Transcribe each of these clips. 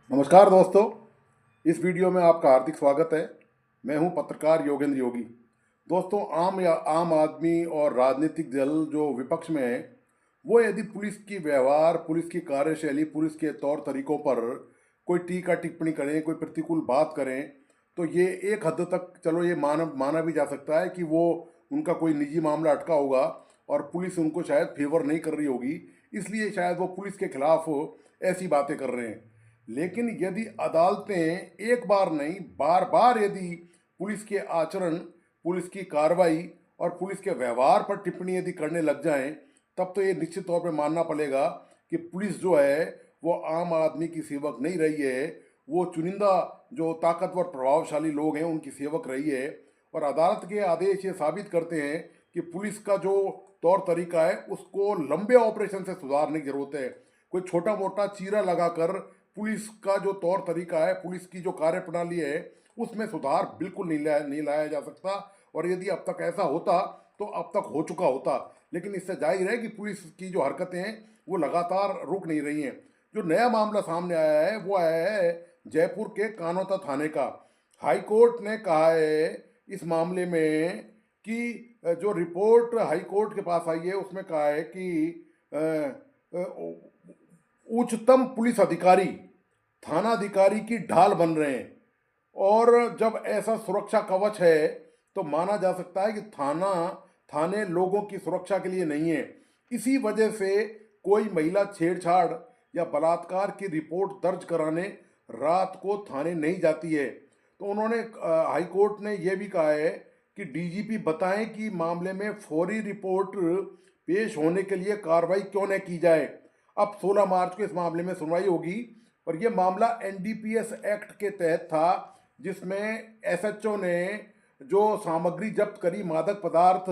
नमस्कार दोस्तों, इस वीडियो में आपका हार्दिक स्वागत है। मैं हूं पत्रकार योगेंद्र योगी। दोस्तों, आम आदमी और राजनीतिक दल जो विपक्ष में है, वो यदि पुलिस की व्यवहार, पुलिस की कार्यशैली, पुलिस के तौर तरीकों पर कोई टीका टिप्पणी करें, कोई प्रतिकूल बात करें, तो ये एक हद तक चलो ये माना भी जा सकता है कि वो उनका कोई निजी मामला अटका होगा और पुलिस उनको शायद फेवर नहीं कर रही होगी, इसलिए शायद वो पुलिस के खिलाफ ऐसी बातें कर रहे हैं। लेकिन यदि अदालतें एक बार नहीं बार बार यदि पुलिस के आचरण, पुलिस की कार्रवाई और पुलिस के व्यवहार पर टिप्पणी यदि करने लग जाएं, तब तो ये निश्चित तौर पे मानना पड़ेगा कि पुलिस जो है वो आम आदमी की सेवक नहीं रही है, वो चुनिंदा जो ताकतवर प्रभावशाली लोग हैं उनकी सेवक रही है। और अदालत के आदेश ये साबित करते हैं कि पुलिस का जो तौर तरीका है उसको लंबे ऑपरेशन से सुधारने की जरूरत है। कोई छोटा मोटा चीरा लगाकर पुलिस का जो तौर तरीका है, पुलिस की जो कार्यप्रणाली है, उसमें सुधार बिल्कुल नहीं लाया जा सकता। और यदि अब तक ऐसा होता तो अब तक हो चुका होता। लेकिन इससे जाहिर है कि पुलिस की जो हरकतें हैं वो लगातार रुक नहीं रही हैं। जो नया मामला सामने आया है वो आया है जयपुर के कानोता थाने का। हाई कोर्ट ने कहा है इस मामले में कि जो रिपोर्ट हाई कोर्ट के पास आई है उसमें कहा है कि उच्चतम पुलिस अधिकारी थानाधिकारी की ढाल बन रहे हैं। और जब ऐसा सुरक्षा कवच है तो माना जा सकता है कि थाने लोगों की सुरक्षा के लिए नहीं है। इसी वजह से कोई महिला छेड़छाड़ या बलात्कार की रिपोर्ट दर्ज कराने रात को थाने नहीं जाती है। तो उन्होंने हाई कोर्ट ने यह भी कहा है कि डीजीपी बताएं कि मामले में फौरी रिपोर्ट पेश होने के लिए कार्रवाई क्यों न की जाए। अब 16 मार्च को इस मामले में सुनवाई होगी और ये मामला एनडीपीएस एक्ट के तहत था, जिसमें एसएचओ ने जो सामग्री जब्त करी मादक पदार्थ,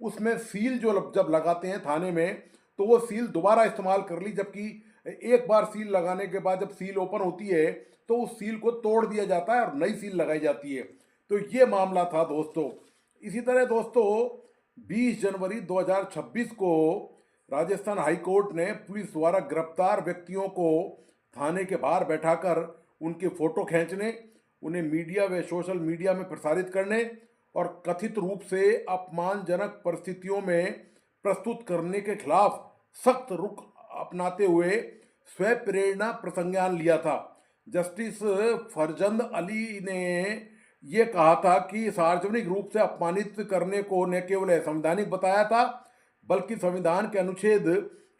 उसमें सील जो जब लगाते हैं थाने में तो वो सील दोबारा इस्तेमाल कर ली, जबकि एक बार सील लगाने के बाद जब सील ओपन होती है तो उस सील को तोड़ दिया जाता है और नई सील लगाई जाती है। तो ये मामला था दोस्तों। इसी तरह दोस्तों 20 जनवरी 2026 को राजस्थान हाई कोर्ट ने पुलिस द्वारा गिरफ्तार व्यक्तियों को थाने के बाहर बैठाकर उनके फोटो खींचने, उन्हें मीडिया व सोशल मीडिया में प्रसारित करने और कथित रूप से अपमानजनक परिस्थितियों में प्रस्तुत करने के खिलाफ सख्त रुख अपनाते हुए स्वप्रेरणा प्रसंज्ञान लिया था। जस्टिस फरजंद अली ने यह कहा था कि सार्वजनिक रूप से अपमानित करने को न केवल असंवैधानिक बताया था, बल्कि संविधान के अनुच्छेद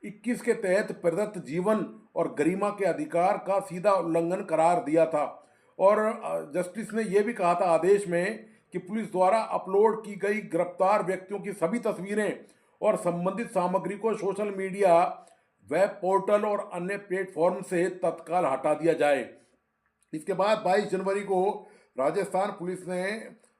21 के तहत प्रदत्त जीवन और गरिमा के अधिकार का सीधा उल्लंघन करार दिया था। और जस्टिस ने यह भी कहा था आदेश में कि पुलिस द्वारा अपलोड की गई गिरफ्तार व्यक्तियों की सभी तस्वीरें और संबंधित सामग्री को सोशल मीडिया, वेब पोर्टल और अन्य प्लेटफॉर्म से तत्काल हटा दिया जाए। इसके बाद 22 जनवरी को राजस्थान पुलिस ने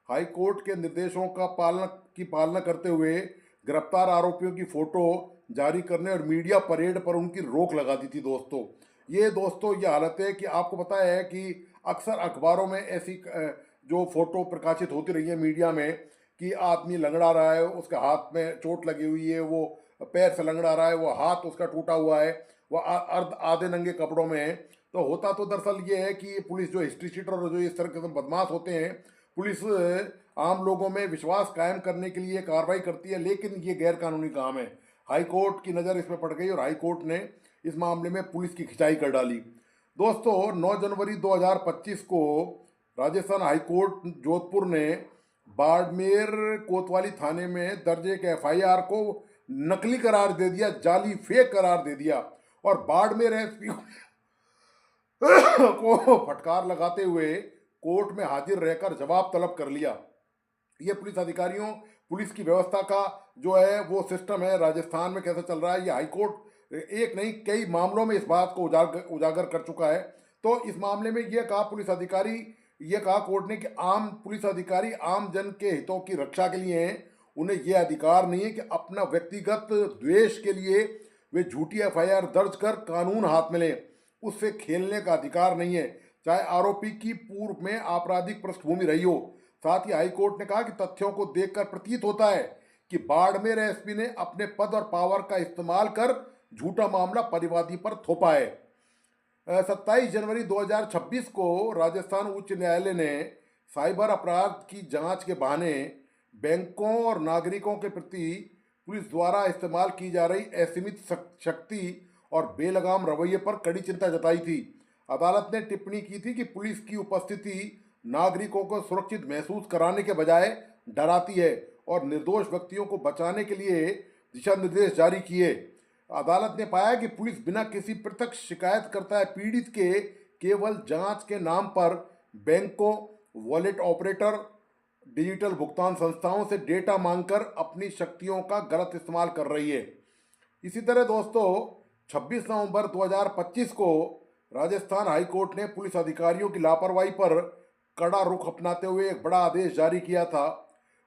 हाई कोर्ट के निर्देशों की पालना करते हुए गिरफ्तार आरोपियों की फोटो जारी करने और मीडिया परेड पर उनकी रोक लगा दी थी दोस्तों। ये हालत है कि आपको पता है कि अक्सर अखबारों में ऐसी जो फोटो प्रकाशित होती रही है मीडिया में कि आदमी लंगड़ा रहा है, उसके हाथ में चोट लगी हुई है, वो पैर से लंगड़ा रहा है, वो हाथ उसका टूटा हुआ है, वो अर्ध आधे नंगे कपड़ों में है। तो होता तो दरअसल ये है कि पुलिस जो हिस्ट्री शीटर और जो इस तरह के बदमाश होते हैं, पुलिस आम लोगों में विश्वास कायम करने के लिए कार्रवाई करती है, लेकिन ये गैर कानूनी काम है। हाई कोर्ट की नज़र इसमें पड़ गई और हाई कोर्ट ने इस मामले में पुलिस की खिंचाई कर डाली। दोस्तों 9 जनवरी 2025 को राजस्थान हाई कोर्ट जोधपुर ने बाड़मेर कोतवाली थाने में दर्ज एक एफआईआर को नकली करार दे दिया, जाली फेक करार दे दिया और बाड़मेर एसपी को फटकार लगाते हुए कोर्ट में हाजिर रहकर जवाब तलब कर लिया। ये पुलिस अधिकारियों, पुलिस की व्यवस्था का जो है वो सिस्टम है राजस्थान में कैसा चल रहा है, ये हाईकोर्ट एक नहीं कई मामलों में इस बात को उजागर कर चुका है। तो इस मामले में ये कहा कोर्ट ने कि आम पुलिस अधिकारी आम जन के हितों की रक्षा के लिए हैं। उन्हें यह अधिकार नहीं है कि अपना व्यक्तिगत द्वेष के लिए वे झूठी एफआईआर दर्ज कर कानून हाथ में लें। उससे खेलने का अधिकार नहीं है, चाहे आरोपी की पूर्व में आपराधिक पृष्ठभूमि रही हो। साथ ही हाईकोर्ट ने कहा कि तथ्यों को देखकर प्रतीत होता है कि बाड़मेर एसपी ने अपने पद और पावर का इस्तेमाल कर झूठा मामला परिवादी पर थोपा है। 27 जनवरी 2026 को राजस्थान उच्च न्यायालय ने साइबर अपराध की जांच के बहाने बैंकों और नागरिकों के प्रति पुलिस द्वारा इस्तेमाल की जा रही असीमित शक्ति और बेलगाम रवैये पर कड़ी चिंता जताई थी। अदालत ने टिप्पणी की थी कि पुलिस की उपस्थिति नागरिकों को सुरक्षित महसूस कराने के बजाय डराती है और निर्दोष व्यक्तियों को बचाने के लिए दिशा निर्देश जारी किए। अदालत ने पाया कि पुलिस बिना किसी प्रत्यक्ष शिकायतकर्ता या पीड़ित के केवल जांच के नाम पर बैंकों, वॉलेट ऑपरेटर, डिजिटल भुगतान संस्थाओं से डेटा मांगकर अपनी शक्तियों का गलत इस्तेमाल कर रही है। इसी तरह दोस्तों 26 नवंबर 2025 को राजस्थान हाई कोर्ट ने पुलिस अधिकारियों की लापरवाही पर कड़ा रुख अपनाते हुए एक बड़ा आदेश जारी किया था।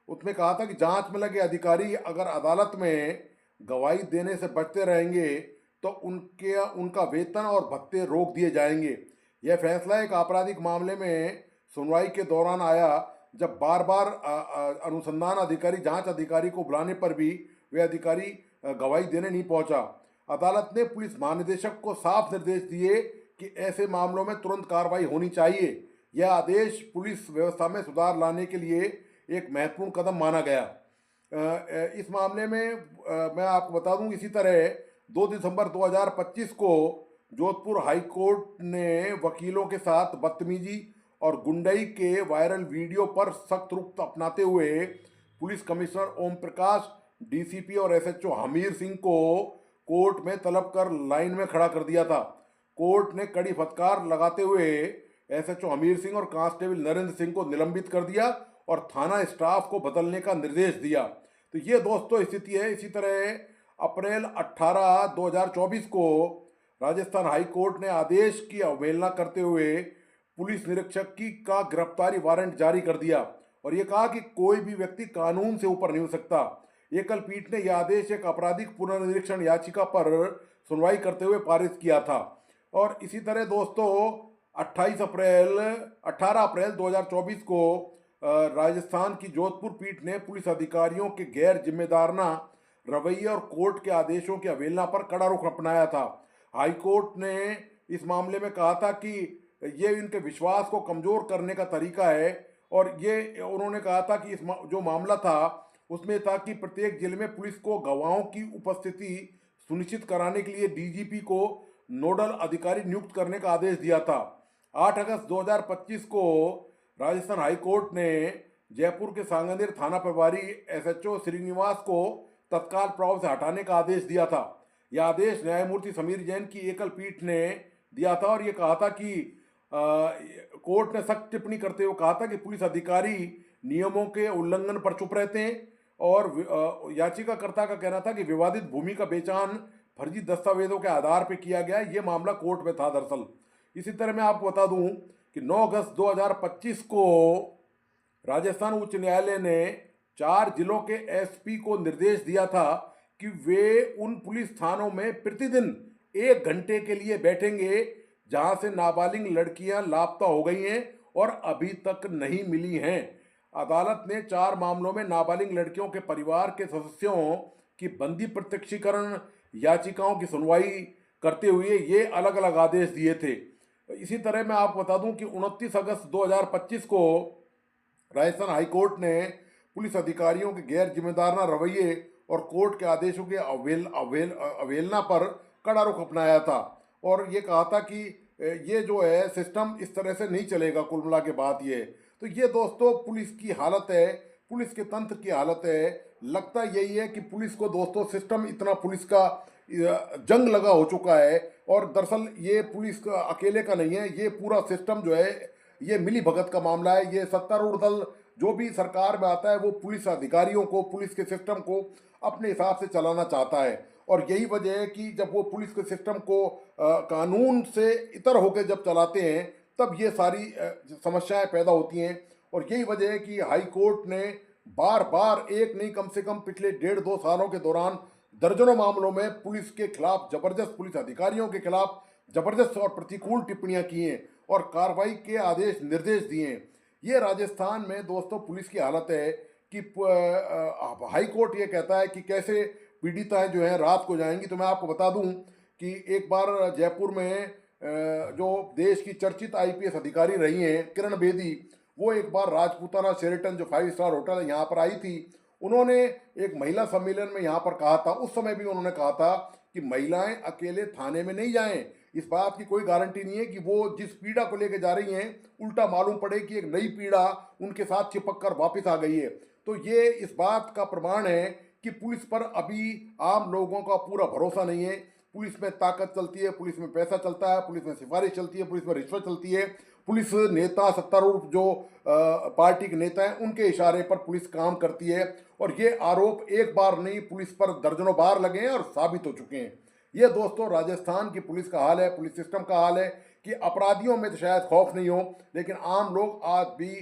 उसमें कहा था कि जांच में लगे अधिकारी अगर अदालत में गवाही देने से बचते रहेंगे तो उनका वेतन और भत्ते रोक दिए जाएंगे। यह फैसला एक आपराधिक मामले में सुनवाई के दौरान आया जब बार बार अनुसंधान अधिकारी जांच अधिकारी को बुलाने पर भी वे अधिकारी गवाही देने नहीं पहुंचा। अदालत ने पुलिस महानिदेशक को साफ निर्देश दिए कि ऐसे मामलों में तुरंत कार्रवाई होनी चाहिए। यह आदेश पुलिस व्यवस्था में सुधार लाने के लिए एक महत्वपूर्ण कदम माना गया। इस मामले में मैं आपको बता दूं, इसी तरह 2 दिसंबर 2025 को जोधपुर हाई कोर्ट ने वकीलों के साथ बदतमीजी और गुंडई के वायरल वीडियो पर सख्त रुख अपनाते हुए police commissioner Om Prakash, DCP और एसएचओ हमीर सिंह को कोर्ट में तलब कर लाइन में खड़ा कर दिया था। कोर्ट ने कड़ी फटकार लगाते हुए एसएचओ हमीर सिंह और कांस्टेबल नरेंद्र सिंह को निलंबित कर दिया और थाना स्टाफ को बदलने का निर्देश दिया। तो ये दोस्तों स्थिति है। इसी तरह अप्रैल 18, 2024 को राजस्थान हाई कोर्ट ने आदेश की अवहेलना करते हुए पुलिस निरीक्षक का गिरफ्तारी वारंट जारी कर दिया और ये कहा कि कोई भी व्यक्ति कानून से ऊपर नहीं हो सकता। एकल पीठ ने यह आदेश एक आपराधिक पुनर्निरीक्षण याचिका पर सुनवाई करते हुए पारित किया था। और इसी तरह दोस्तों 18 अप्रैल 2024 को राजस्थान की जोधपुर पीठ ने पुलिस अधिकारियों के गैर जिम्मेदाराना रवैये और कोर्ट के आदेशों की अवहेलना पर कड़ा रुख अपनाया था। हाई कोर्ट ने इस मामले में कहा था कि ये इनके विश्वास को कमज़ोर करने का तरीका है और ये उन्होंने कहा था कि जो मामला था उसमें था कि प्रत्येक जिले में पुलिस को गवाहों की उपस्थिति सुनिश्चित कराने के लिए डीजीपी को नोडल अधिकारी नियुक्त करने का आदेश दिया था। 8 अगस्त 2025 को राजस्थान हाई कोर्ट ने जयपुर के सांगानेर थाना प्रभारी एसएचओ श्रीनिवास को तत्काल प्रभाव से हटाने का आदेश दिया था। यह आदेश न्यायमूर्ति समीर जैन की एकल पीठ ने दिया था और ये कहा था कि कोर्ट ने सख्त टिप्पणी करते हुए कहा था कि पुलिस अधिकारी नियमों के उल्लंघन पर चुप रहते हैं और याचिकाकर्ता का कहना था कि विवादित भूमि का बेचान फर्जी दस्तावेजों के आधार पर किया गया। ये मामला कोर्ट में था दरअसल। इसी तरह मैं आपको बता दूं कि 9 अगस्त 2025 को राजस्थान उच्च न्यायालय ने 4 जिलों के एसपी को निर्देश दिया था कि वे उन पुलिस थानों में प्रतिदिन 1 घंटे के लिए बैठेंगे जहां से नाबालिग लड़कियां लापता हो गई हैं और अभी तक नहीं मिली हैं। अदालत ने 4 मामलों में नाबालिग लड़कियों के परिवार के सदस्यों की बंदी प्रत्यक्षीकरण याचिकाओं की सुनवाई करते हुए ये अलग अलग आदेश दिए थे। इसी तरह मैं आपको बता दूं कि 29 अगस्त 2025 को राजस्थान हाई कोर्ट ने पुलिस अधिकारियों के गैर जिम्मेदाराना रवैये और कोर्ट के आदेशों के अवहेलना पर कड़ा रुख अपनाया था और ये कहा था कि ये जो है सिस्टम इस तरह से नहीं चलेगा। कुल मिला के बात ये है। तो ये दोस्तों पुलिस की हालत है, पुलिस के तंत्र की हालत है। लगता यही है कि पुलिस को दोस्तों सिस्टम इतना पुलिस का जंग लगा हो चुका है और दरअसल ये पुलिस का अकेले का नहीं है, ये पूरा सिस्टम जो है ये मिली भगत का मामला है। ये सत्तारूढ़ दल जो भी सरकार में आता है वो पुलिस अधिकारियों को, पुलिस के सिस्टम को अपने हिसाब से चलाना चाहता है और यही वजह है कि जब वो पुलिस के सिस्टम को कानून से इतर होकर जब चलाते हैं तब ये सारी समस्याएं पैदा होती हैं। और यही वजह है कि हाई कोर्ट ने बार बार एक नहीं कम से कम पिछले 1.5-2 सालों के दौरान दर्जनों मामलों में पुलिस के खिलाफ जबरदस्त, पुलिस अधिकारियों के खिलाफ जबरदस्त और प्रतिकूल टिप्पणियां की हैं और कार्रवाई के आदेश निर्देश दिए हैं। ये राजस्थान में दोस्तों पुलिस की हालत है कि हाई कोर्ट ये कहता है कि कैसे पीड़िताएं जो हैं रात को जाएंगी। तो मैं आपको बता दूं कि एक बार जयपुर में जो देश की चर्चित आईपीएस अधिकारी रही हैं किरण बेदी, वो एक बार राजपूताना शेरेटन जो 5 स्टार होटल है यहाँ पर आई थी। उन्होंने एक महिला सम्मेलन में यहाँ पर कहा था, उस समय भी उन्होंने कहा था कि महिलाएं अकेले थाने में नहीं जाएं। इस बात की कोई गारंटी नहीं है कि वो जिस पीड़ा को लेकर जा रही हैं उल्टा मालूम पड़े कि एक नई पीड़ा उनके साथ चिपक कर वापिस आ गई है। तो ये इस बात का प्रमाण है कि पुलिस पर अभी आम लोगों का पूरा भरोसा नहीं है। पुलिस में ताकत चलती है, पुलिस में पैसा चलता है, पुलिस में सिफारिश चलती है, पुलिस में रिश्वत चलती है। पुलिस नेता सत्तारूढ़ जो पार्टी के नेता हैं उनके इशारे पर पुलिस काम करती है। और ये आरोप एक बार नहीं, पुलिस पर दर्जनों बार लगे हैं और साबित हो चुके हैं। ये दोस्तों राजस्थान की पुलिस का हाल है, पुलिस सिस्टम का हाल है कि अपराधियों में तो शायद खौफ नहीं हो, लेकिन आम लोग आज भी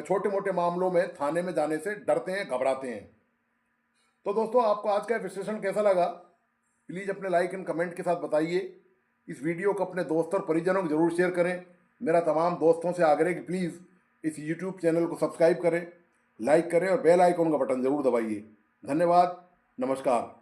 छोटे मोटे मामलों में थाने में जाने से डरते हैं, घबराते हैं। तो दोस्तों आपको आज का विश्लेषण कैसा लगा, प्लीज़ अपने लाइक एंड कमेंट के साथ बताइए। इस वीडियो को अपने दोस्तों और परिजनों को जरूर शेयर करें। मेरा तमाम दोस्तों से आग्रह है कि प्लीज़ इस यूट्यूब चैनल को सब्सक्राइब करें, लाइक करें और बेल आइकन का बटन जरूर दबाइए। धन्यवाद, नमस्कार।